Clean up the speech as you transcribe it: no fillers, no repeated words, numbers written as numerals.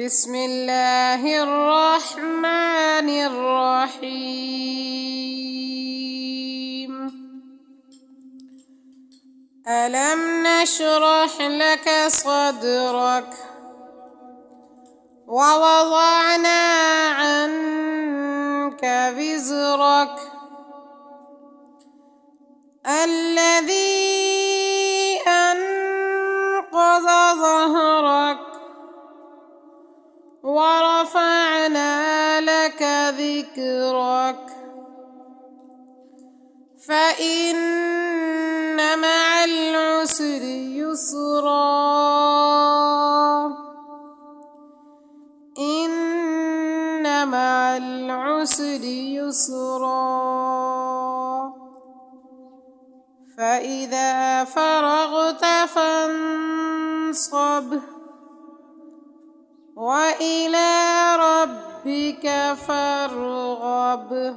بسم الله الرحمن الرحيم. ألم نشرح لك صدرك ووضعنا عنك وزرك الذي أنقض ظهرك ورفعنا لك ذكرك فإن مع العسر يسرا إن مع العسر يسرا فإذا فرغت فانصب وإلى ربك فارغب.